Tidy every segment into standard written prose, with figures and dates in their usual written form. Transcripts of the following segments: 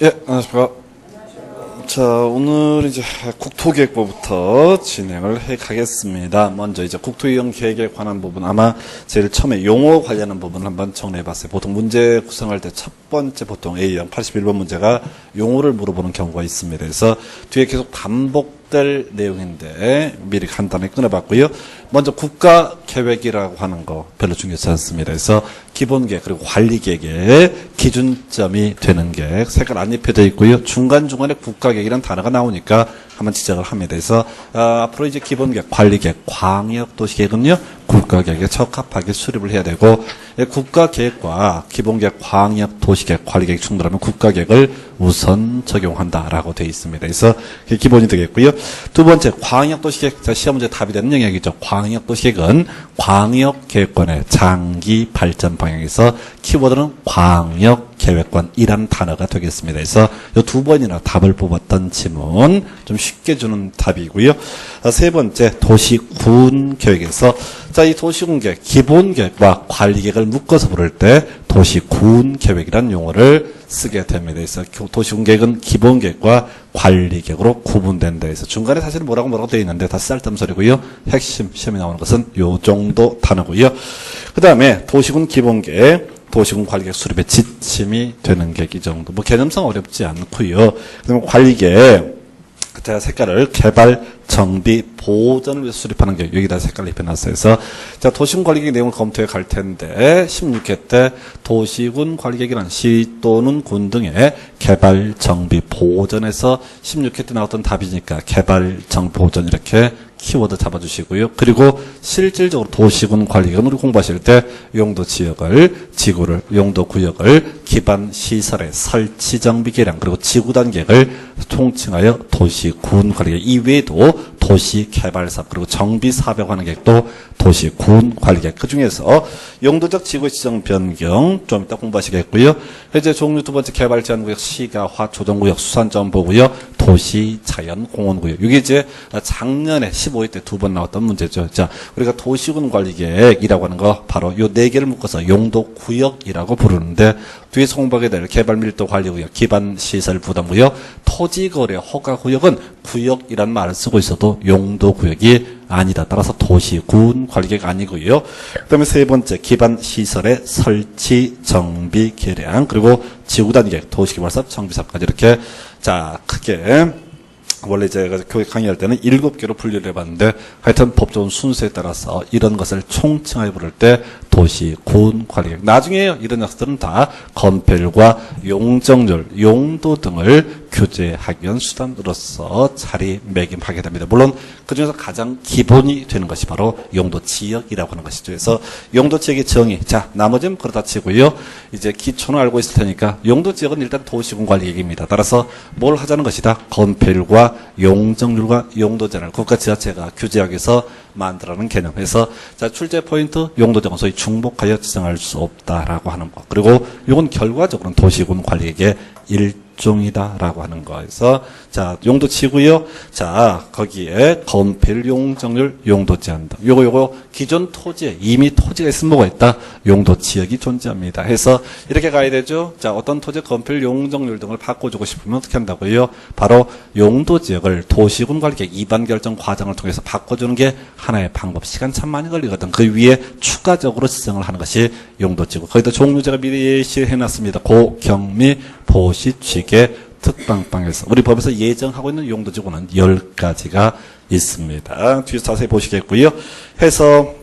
예, 안녕하십니까. 자, 오늘 이제 국토계획부부터 진행을 해 가겠습니다. 먼저 이제 국토이용 계획에 관한 부분, 아마 제일 처음에 용어 관련한 부분을 한번 정리해 봤어요. 보통 문제 구성할 때 첫 번째 보통 A형 81번 문제가 용어를 물어보는 경우가 있습니다. 그래서 뒤에 계속 반복될 내용인데 미리 간단하게 끊어봤고요. 먼저 국가계획이라고 하는 거 별로 중요하지 않습니다. 그래서 기본계획 그리고 관리계획의 기준점이 되는 계획 색깔 안 입혀져 있고요. 중간중간에 국가계획이라는 단어가 나오니까 한번 지적을 합니다. 그래서 앞으로 이제 기본계획, 관리계획, 광역도시계획은요 국가계획에 적합하게 수립을 해야 되고, 국가계획과 기본계획, 광역도시계획, 관리계획 충돌하면 국가계획을 우선 적용한다라고 되어 있습니다. 그래서 그게 기본이 되겠고요. 두 번째, 광역도시계획. 자, 시험 문제 답이 되는 영역이죠. 광역도시계획은 광역계획권의 장기 발전 방향에서 키워드는 광역계획권이라는 단어가 되겠습니다. 그래서 이 두 번이나 답을 뽑았던 지문 좀 쉽게 주는 답이고요. 세 번째, 도시군계획에서 자, 이 도시군계획, 기본계획과 관리계획을 묶어서 부를 때 도시군계획이라는 용어를 쓰게 됩니다. 그래서 도시군계획은 기본계획과 관리계획으로 구분된다 해서 중간에 사실은 뭐라고 되어 있는데 다 쓸데없는 소리고요. 핵심 시험에 나오는 것은 요 정도 단어고요. 그 다음에 도시군 기본계획, 도시군 관리계획 수립의 지침이 되는 계획 이 정도. 뭐 개념상 어렵지 않고요. 그다음에 관리계획, 제가 색깔을 개발, 정비, 보전을 위해서 수립하는 계획, 여기다 색깔을 입혀놨어요. 그래서 자, 도시군 관리계획 내용을 검토해 갈 텐데 16회 때 도시군 관리계획이란 시 또는 군 등의 개발, 정비, 보전에서 16회 때 나왔던 답이니까 개발, 정비, 보전 이렇게 키워드 잡아주시고요. 그리고 실질적으로 도시군 관리계획은 우리 공부하실 때 용도 지역을, 지구를, 용도 구역을 기반 시설의 설치 정비 계량 그리고 지구 단계를 통칭하여 도시군 관리계획 이외에도 도시 개발 사업 그리고 정비 사업에 관한 계획도 도시군 관리계획. 그 중에서 용도적 지구 지정 변경 좀 이따 공부하시겠고요. 이제 종류 두 번째 개발 제한구역, 시가화 조정구역, 수산점보구역, 도시 자연 공원구역. 이게 이제 작년에 15회 때 두 번 나왔던 문제죠. 자, 우리가 도시군 관리계획이라고 하는 거 바로 요 네 개를 묶어서 용도구역이라고 부르는데 뒤에서 공부하게 될 개발 밀도 관리구역, 기반 시설 부담구역, 토지거래 허가구역은 구역이라는 말을 쓰고 있어도 용도구역이 아니다. 따라서 도시군 관리계획 아니고요. 그 다음에 세 번째, 기반 시설의 설치, 정비, 계량, 그리고 지구단계, 도시개발사업, 정비사업까지 이렇게 자 크게 원래 제가 교육 강의할 때는 7개로 분류를 해봤는데 하여튼 법조원 순서에 따라서 이런 것을 총칭하여 부를 때 도시군 관리계획. 나중에 이런 녀석들은 다 건폐율과 용적률, 용도 등을 규제하기 위한 수단으로서 자리매김하게 됩니다. 물론 그중에서 가장 기본이 되는 것이 바로 용도 지역이라고 하는 것이죠. 그래서 용도 지역의 정의, 자 나머지는 그렇다 치고요. 이제 기초는 알고 있을 테니까 용도 지역은 일단 도시군 관리계획입니다. 따라서 뭘 하자는 것이다. 건폐율과 용적률과 용도제를 국가 지자체가 규제하기 위해서 만들어낸 개념에서 자 출제 포인트 용도정은 소위 중복하여 지정할 수 없다라고 하는 것. 그리고 이건 결과적으로는 도시군 관리계획의 일종이다라고 하는 거에서 자 용도 치고요. 자 거기에 건폐율, 용적률, 용도 제한다. 요거 기존 토지에 이미 토지가 있으면 뭐가 있다. 용도 지역이 존재합니다. 해서 이렇게 가야 되죠. 자 어떤 토지 건폐율, 용적률 등을 바꿔주고 싶으면 어떻게 한다고요? 바로 용도 지역을 도시군 관리계획 이반 결정 과정을 통해서 바꿔주는 게 하나의 방법. 시간 참 많이 걸리거든. 그 위에 추가적으로 지정을 하는 것이 용도지구. 거기다 종류제가 미리 예시해놨습니다. 고, 경, 미, 보시, 취계, 특방방에서 우리 법에서 예정하고 있는 용도지구는 10가지가 있습니다. 뒤에서 자세히 보시겠고요. 해서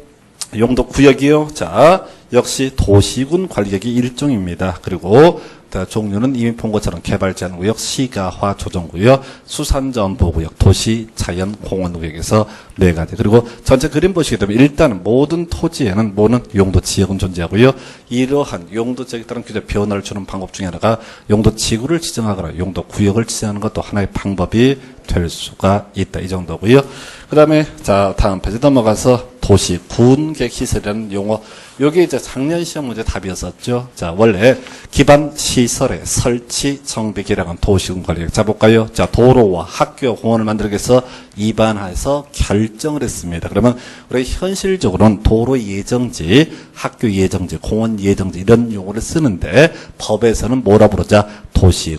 용도구역이요. 자 역시 도시군 관리계획이 일종입니다. 그리고 종류는 이미 본 것처럼 개발 제한구역, 시가화 조정구역, 수산점보구역, 도시 자연 공원구역에서 4가지. 그리고 전체 그림 보시게 되면 일단 모든 토지에는 모든 용도 지역은 존재하고요. 이러한 용도 지역에 따른 규제 변화를 주는 방법 중에 하나가 용도 지구를 지정하거나 용도 구역을 지정하는 것도 하나의 방법이 될 수가 있다. 이 정도고요. 그 다음에 자 다음 페이지 넘어가서 도시 군계획 시설이라는 용어. 요게 이제 작년 시험 문제 답이었었죠. 자 원래 기반 시설의 설치, 정비, 계량은 도시군 관리계획. 자 볼까요? 자 도로와 학교, 공원을 만들기 위해서 입안해서 결정을 했습니다. 그러면 우리 현실적으로는 도로 예정지, 학교 예정지, 공원 예정지 이런 용어를 쓰는데 법에서는 뭐라 부르자? 도시